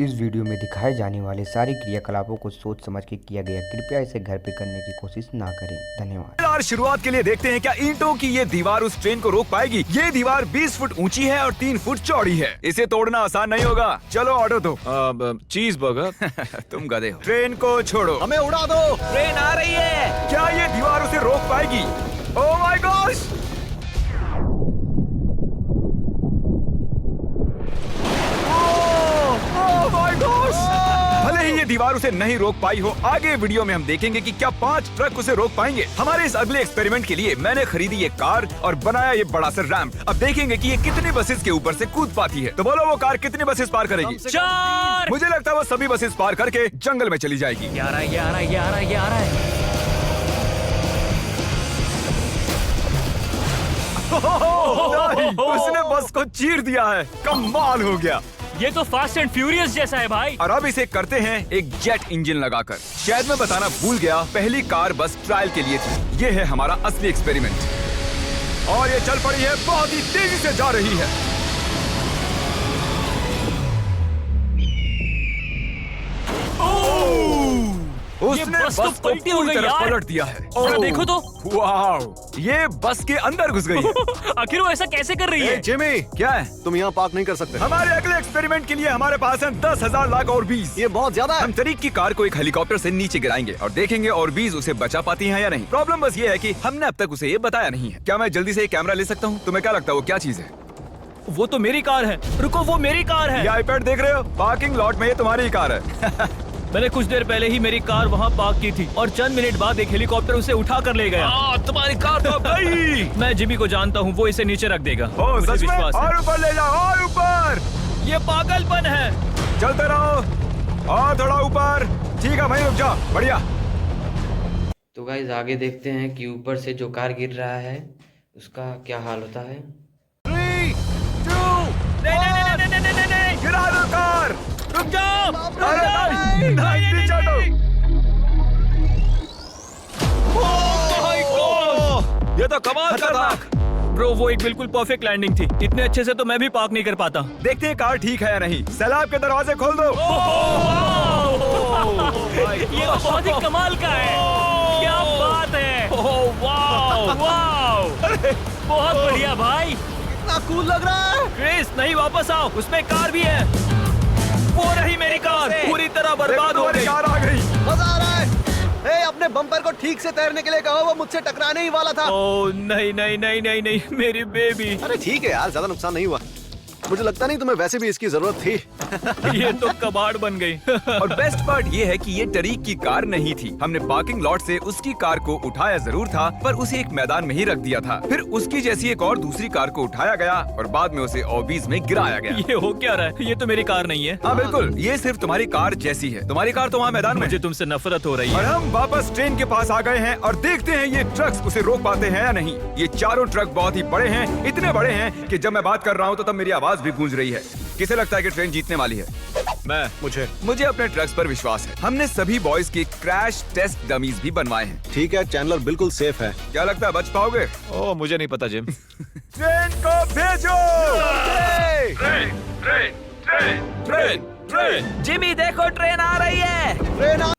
इस वीडियो में दिखाए जाने वाले सारे क्रियाकलापों को सोच समझ के किया गया। कृपया इसे घर पे करने की कोशिश ना करें। धन्यवाद। यार शुरुआत के लिए देखते हैं क्या ईंटों की ये दीवार उस ट्रेन को रोक पाएगी। ये दीवार 20 फुट ऊंची है और 3 फुट चौड़ी है। इसे तोड़ना आसान नहीं होगा। चलो ऑर्डर दो। चीज बर्गर। तुम गधे हो। ट्रेन को छोड़ो। हमें उड़ा दो। ट्रेन आ रही है। क्या ये दीवार उसे रोक पाएगी? ओह माय गॉश! भले ही ये दीवार उसे नहीं रोक पाई हो, आगे वीडियो में हम देखेंगे कि क्या 5 ट्रक उसे रोक पाएंगे। हमारे इस अगले एक्सपेरिमेंट के लिए मैंने खरीदी ये कार और बनाया ये बड़ा सा रैंप। अब देखेंगे कि ये कितनी बसेस के ऊपर से कूद पाती है। तो बोलो वो कार कितनी बसेस पार करेगी? 4। मुझे लगता है वो सभी बसेस पार करके जंगल में चली जाएगी। ये आ रहा है। उसने बस को चीर दिया है। कमाल हो गया। ये तो फास्ट एंड फ्यूरियस जैसा है भाई। और अब इसे करते हैं एक जेट इंजन लगाकर। शायद मैं बताना भूल गया, पहली कार बस ट्रायल के लिए थी। ये है हमारा असली एक्सपेरिमेंट और ये चल पड़ी है, बहुत ही तेजी से जा रही है। उसने बस तो बस को पलटी हो पूरी गई तरह यार। पलट दिया है। जरा देखो तो। वाह, ये बस के अंदर घुस गई है। आखिर वो ऐसा कैसे कर रही है? जिमी, क्या है? तुम यहाँ पार्क नहीं कर सकते। हमारे अगले एक्सपेरिमेंट के लिए हमारे पास है 10,000 लाख और 20। ये बहुत ज्यादा है। हम तरीक की कार को एक हेलीकॉप्टर से नीचे गिराएंगे और देखेंगे और 20 उसे बचा पाती हैं या नहीं। प्रॉब्लम बस ये है कि हमने अब तक उसे ये बताया नहीं है। क्या मैं जल्दी से कैमरा ले सकता हूँ? तुम्हें क्या लगता है वो क्या चीज है? वो तो मेरी कार है। रुको, वो मेरी कार है। ये आईपैड देख रहे हो? पार्किंग लॉट में ये तुम्हारी ही कार है। मैंने कुछ देर पहले ही मेरी कार वहाँ पार्क की थी और चंद मिनट बाद एक हेलीकॉप्टर उसे उठा कर ले गया। तुम्हारी कार तो गई। मैं जिमी को जानता हूँ, वो इसे नीचे रख देगा। ओ मुझे सच में? विश्वास है। और ऊपर ले जाओ, और ऊपर। ये पागलपन है। चलते रहो और थोड़ा ऊपर। ठीक है भाई, रुक जाओ। बढ़िया। तो गाइज आगे देखते हैं कि ऊपर से जो कार गिर रहा है उसका क्या हाल होता है। 3, 2, नहीं, गिरा दो कार। रुक जाओ। अरे नहीं, पीछे हटो। ये तो कमाल का था। ब्रो, वो एक बिल्कुल परफेक्ट लैंडिंग थी। इतने अच्छे से तो मैं भी पार्क नहीं कर पाता। देखते हैं कार ठीक है या नहीं। सैलाब के दरवाजे खोल दो। ये तो बहुत ही कमाल का है। क्या बात है। वाओ, बहुत बढ़िया भाई। कितना कूल लग रहा है। क्रिस, नहीं, वापस आओ, उसमें कार भी है। वो रही मेरी कार, पूरी तरह बर्बाद हो गई। कार आ गई। मजा आ रहा है। ए, अपने बम्पर को ठीक से तैरने के लिए कहो, वो मुझसे टकराने ही वाला था। ओह नहीं, मेरी बेबी। अरे ठीक है यार, ज्यादा नुकसान नहीं हुआ। मुझे लगता नहीं तुम्हें वैसे भी इसकी जरूरत थी। ये तो कबाड़ बन गई। और बेस्ट पार्ट ये है कि ये टरीक की कार नहीं थी। हमने पार्किंग लॉट से उसकी कार को उठाया जरूर था, पर उसे एक मैदान में ही रख दिया था। फिर उसकी जैसी एक और दूसरी कार को उठाया गया और बाद में उसे ओबीज में गिराया गया। ये हो क्या रहा है? ये तो मेरी कार नहीं है। हाँ बिल्कुल, ये सिर्फ तुम्हारी कार जैसी है। तुम्हारी कार तो वहाँ मैदान में। मुझे तुमसे नफरत हो रही और है। हम वापस ट्रेन के पास आ गए हैं और देखते हैं ये ट्रक्स उसे रोक पाते हैं या नहीं। ये चारों ट्रक बहुत ही बड़े हैं, इतने बड़े हैं कि जब मैं बात कर रहा हूँ तो तब मेरी आवाज भी गूंज रही है। किसे लगता है कि ट्रेन जीतने वाली है? मुझे अपने ट्रक्स पर विश्वास है। हमने सभी बॉयज के क्रैश टेस्ट डमीज भी बनवाए हैं। ठीक है, चैंडलर बिल्कुल सेफ है। क्या लगता है, बच पाओगे? ओह, मुझे नहीं पता जिम। ट्रेन को भेजो। ट्रेन। जिमी देखो, ट्रेन आ रही है।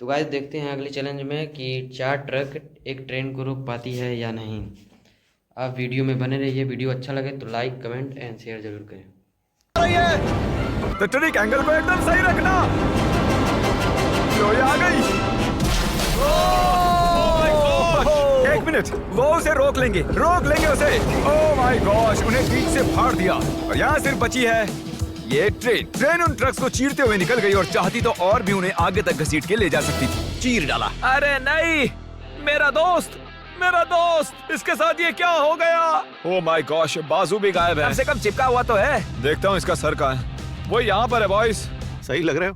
तो गाइज देखते हैं अगले चैलेंज में कि 4 ट्रक एक ट्रेन को रोक पाती है या नहीं। आप वीडियो में बने रहिए। वीडियो अच्छा लगे तो लाइक, कमेंट एंड शेयर जरूर करें। तो ट्रिक एंगल को एकदम सही रखना। लो, ये आ गई। एक मिनट, वो उसे रोक लेंगे उसे। ओह माय गॉश, उन्हें बीच से फाड़ दिया और यहाँ सिर्फ बची है ये ट्रेन उन ट्रक्स को चीरते हुए निकल गई और चाहती तो और भी उन्हें आगे तक घसीट के ले जा सकती थी। चीर डाला। अरे नहीं, मेरा दोस्त, इसके साथ ये क्या हो गया? ओह माय गॉश, बाजू भी गायब है। कम से कम चिपका हुआ तो है। देखता हूँ इसका सर कहाँ है। वो यहाँ पर है बॉयज। सही लग रहे हो।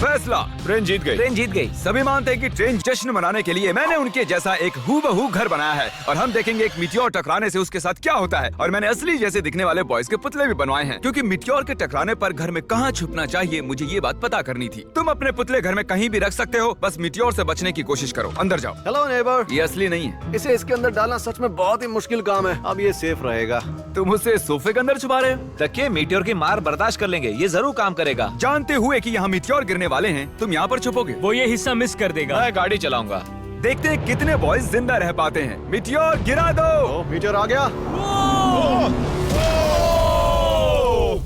फैसला, ट्रेन जीत गई। ट्रेन जीत गई। सभी मानते हैं कि ट्रेन जश्न मनाने के लिए मैंने उनके जैसा एक हूबहू घर बनाया है और हम देखेंगे एक मीटियोर टकराने से उसके साथ क्या होता है। और मैंने असली जैसे दिखने वाले बॉयज के पुतले भी बनवाए हैं, क्योंकि मीटियोर के टकराने पर घर में कहाँ छुपना चाहिए मुझे ये बात पता करनी थी। तुम अपने पुतले घर में कहीं भी रख सकते हो, बस मीटियोर से बचने की कोशिश करो। अंदर जाओ। Hello neighbour. ये असली नहीं है। इसे इसके अंदर डालना सच में बहुत ही मुश्किल काम है। अब ये सेफ रहेगा। तुम उसे सोफे के अंदर छुपा रहे हो। तकिए मीटियोर की मार बर्दाश्त कर लेंगे, ये जरूर काम करेगा। जानते हुए कि यहाँ मीटियोर गिरने वाले हैं, तुम यहाँ पर छुपोगे। वो ये हिस्सा मिस कर देगा। मैं गाड़ी चलाऊंगा। देखते हैं कितने बॉयज जिंदा रह पाते हैं। मीटियोर गिरा दो। ओ, मीटियोर आ गया।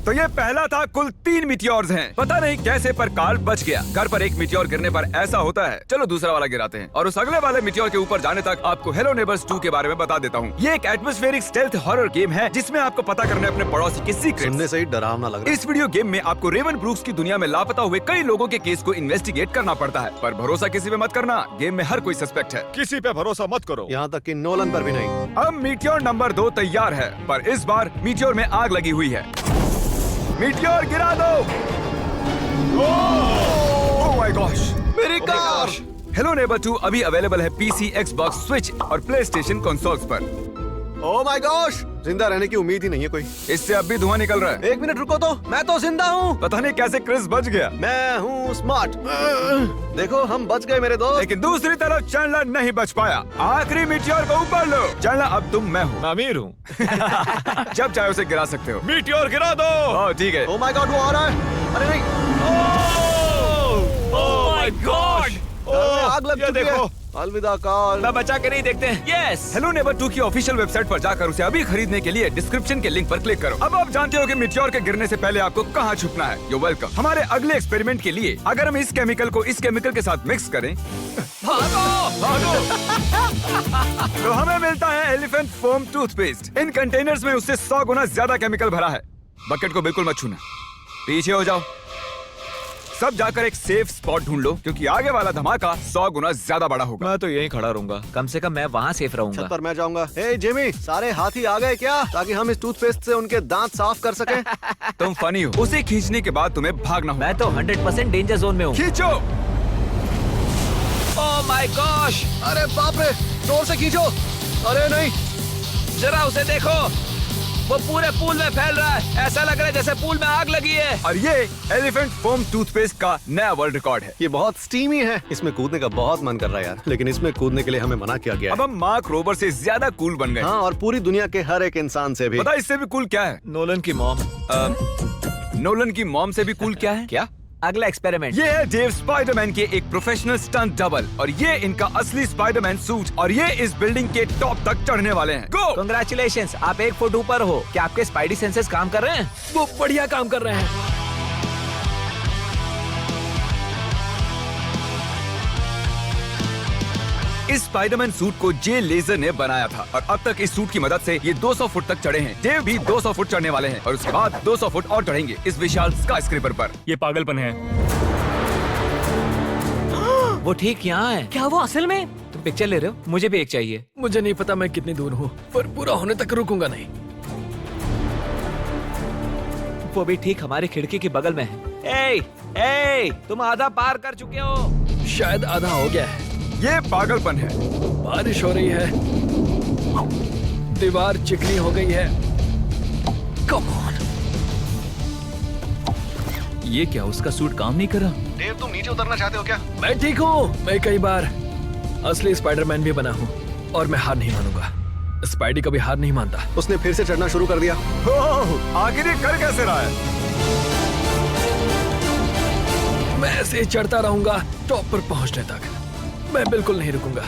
तो ये पहला था। कुल 3 मीटियोर्स हैं। पता नहीं कैसे पर कार्ल बच गया। घर पर एक मीटियोर गिरने पर ऐसा होता है। चलो दूसरा वाला गिराते हैं और उस अगले वाले मीटियोर के ऊपर जाने तक आपको हेलो नेबर्स 2 के बारे में बता देता हूँ। ये एक एटमॉस्फेरिक स्टेल्थ हॉरर गेम है जिसमें आपको पता करना है अपने पड़ोसी के सीक्रेट्स। सुनने से ही डरावना लग रहा है। इस वीडियो गेम में आपको रेवन ब्रूक्स की दुनिया में लापता हुए कई लोगों के केस को इन्वेस्टिगेट करना पड़ता है, पर भरोसा किसी पे मत करना। गेम में हर कोई सस्पेक्ट है। किसी पे भरोसा मत करो। यहाँ तक कि नोलन पर भी नहीं। अब मीटियोर नंबर 2 तैयार है, पर इस बार मीटियोर में आग लगी हुई है। मीटियोर गिरा दो। ओह माय गॉश, मेरी कार। हेलो नेबर 2 अभी अवेलेबल है पीसी, एक्सबॉक्स, स्विच और प्ले स्टेशन कंसोल्स पर। ओह माय गॉश, जिंदा रहने की उम्मीद ही नहीं है कोई। इससे अब भी धुआं निकल रहा है। 1 मिनट रुको तो, मैं तो जिंदा हूँ। पता नहीं कैसे क्रिस बच गया, मैं हूँ स्मार्ट। देखो हम बच गए मेरे दोस्त। लेकिन दूसरी तरफ चैंडलर नहीं बच पाया। आखिरी मीटियोर को ऊपर लो। चैंडलर अब तुम मैं हूँ। मैं अमीर हूँ। जब चाहे उसे गिरा सकते हो। मीटियोर गिरा दो। ओह ठीक है। ओह माय गॉड, वो आ रहा है। अरे नहीं, ओह माय गॉड। आग लग ये चुकी है। देखो। अलविदा कार्ल। मैं बचा के नहीं देखते हैं। यस। हेलो नेबर 2 की ऑफिशियल वेबसाइट पर जाकर उसे अभी खरीदने के लिए डिस्क्रिप्शन के लिंक पर क्लिक करो। अब आप जानते हो कि मीटियोर के गिरने से पहले आपको कहाँ छुपना है। You welcome. हमारे अगले एक्सपेरिमेंट के लिए अगर हम इस केमिकल को इस केमिकल के साथ मिक्स करें तो हमें मिलता है एलिफेंट फोम टूथपेस्ट। इन कंटेनर्स में उससे 100 गुना ज्यादा केमिकल भरा है। बकेट को बिल्कुल मत छूना, पीछे हो जाओ। सब जाकर एक सेफ स्पॉट ढूंढ लो, क्योंकि आगे वाला धमाका 100 गुना ज्यादा बड़ा होगा। मैं तो यहीं खड़ा रहूंगा, कम से कम मैं वहाँ सेफ रहूंगा। छत पर मैं जाऊंगा। हे जिमी, सारे हाथी आ गए क्या, ताकि हम इस टूथपेस्ट से उनके दांत साफ कर सकें? तुम फनी हो। उसे खींचने के बाद तुम्हें भागना होगा। मैं तो 100% डेंजर जोन में हूँ। खींचो। ओह माय गॉश, अरे बाप रे, जोर से खींचो। अरे नहीं, जरा उसे देखो, वो पूरे पूल में फैल रहा है। ऐसा लग रहा है जैसे पूल में आग लगी है। और ये एलिफेंट फोम टूथपेस्ट का नया वर्ल्ड रिकॉर्ड है। ये बहुत स्टीमी है। इसमें कूदने का बहुत मन कर रहा है यार, लेकिन इसमें कूदने के लिए हमें मना किया गया अब है। हम मार्क रोबर से ज्यादा कूल बन गए। हाँ, और पूरी दुनिया के हर एक इंसान से भी। पता इससे भी कूल क्या है? नोलन की मॉम। नोलन की मॉम से भी कूल क्या है? क्या? अगला एक्सपेरिमेंट। ये है डेव स्पाइडरमैन के एक प्रोफेशनल स्टंट डबल, और ये इनका असली स्पाइडरमैन सूट, और ये इस बिल्डिंग के टॉप तक चढ़ने वाले हैं। गो! कांग्रेचुलेशंस, आप 1 फुट ऊपर हो। क्या आपके स्पाइडी सेंसेस काम कर रहे हैं? वो बढ़िया काम कर रहे हैं। इस स्पाइडरमैन सूट को जे लेजर ने बनाया था, और अब तक इस सूट की मदद से ये 200 फुट तक चढ़े हैं। डेव भी 200 फुट चढ़ने वाले हैं, और उसके बाद 200 फुट और चढ़ेंगे इस विशाल स्काईस्क्रेपर पर। ये पागलपन है। वो ठीक यहाँ है। क्या वो असल में? तुम पिक्चर ले रहे हो? मुझे भी एक चाहिए। मुझे नहीं पता मैं कितनी दूर हूँ, पर पूरा होने तक रुकूंगा नहीं। वो भी ठीक हमारी खिड़की के बगल में है। ए, तुम आधा पार कर चुके हो। शायद आधा हो गया है। ये पागलपन है। बारिश हो रही है, दीवार चिकनी हो गई है। Come on. ये क्या, उसका सूट काम नहीं कर रहा? देव, तुम नीचे उतरना चाहते हो क्या? मैं ठीक हूँ। मैं कई बार असली स्पाइडरमैन भी बना हूँ, और मैं हार नहीं मानूंगा। स्पाइडी कभी हार नहीं मानता। उसने फिर से चढ़ना शुरू कर दिया। ओह, आखिर ये कर कैसे रहा है? मैं ऐसे ही चढ़ता रहूंगा टॉप पर पहुंचने तक। मैं बिल्कुल नहीं रुकूंगा।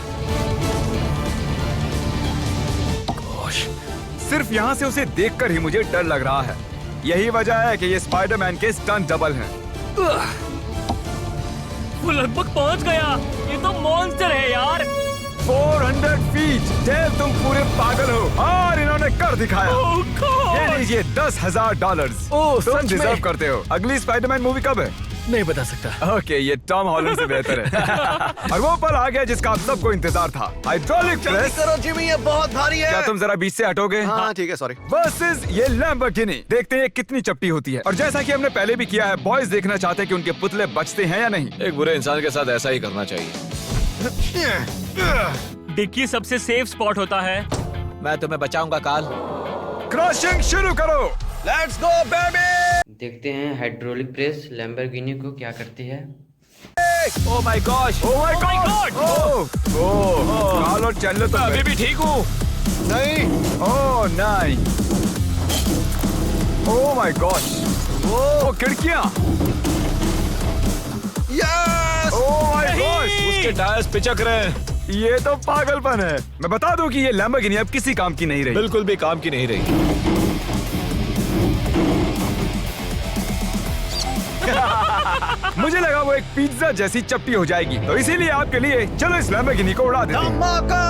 गोश, सिर्फ यहाँ से उसे देखकर ही मुझे डर लग रहा है। यही वजह है कि ये स्पाइडरमैन के स्टंट डबल हैं। वो लगभग पहुंच गया। ये तो मॉन्स्टर है यार। 400 फीट। डेव, तुम पूरे पागल हो, और इन्होंने कर दिखाया। ओह गॉड। ये लीजिए $10,000। ओह, तुम सच में? डिजर्व करते हो। अगली स्पाइडरमैन मूवी कब है? नहीं बता सकता। ओके, ये टॉम हॉलैंड से बेहतर है। और वो पल आ गया जिसका आप सबको इंतजार था। हाइड्रोलिक जल्दी प्रेस। करो जिमी, ये बहुत भारी है। क्या तुम जरा बीच से हटोगे? हाँ ठीक है, सॉरी। वर्सेस ये लैम्बोर्गिनी। देखते हैं ये कितनी चपटी होती है। और जैसा कि हमने पहले भी किया है, बॉयज देखना चाहते हैं कि उनके पुतले बचते हैं या नहीं। एक बुरे इंसान के साथ ऐसा ही करना चाहिए। डिक्की सबसे सेफ स्पॉट होता है। मैं तुम्हें बचाऊंगा काल। क्रशिंग शुरू करो। Let's go baby. देखते हैं हाइड्रोलिक प्रेस लैम्बोर्गिनी को क्या करती है। Oh my gosh. Oh my god. Oh, Carl और चैंडलर तो अभी भी ठीक हूँ। नहीं, ओह नहीं। ओह माय गॉश। ओह खिड़कियां। यस। Oh my gosh. उसके टायर्स पिचक रहे हैं। ये तो पागलपन है। मैं बता दूं कि ये लैम्बोर्गिनी अब किसी काम की नहीं रही। बिल्कुल भी काम की नहीं रही। मुझे लगा वो एक पिज्जा जैसी चपटी हो जाएगी, तो इसीलिए आपके लिए चलो इस लैम्बोर्गिनी को उड़ा देते हैं। धमाका।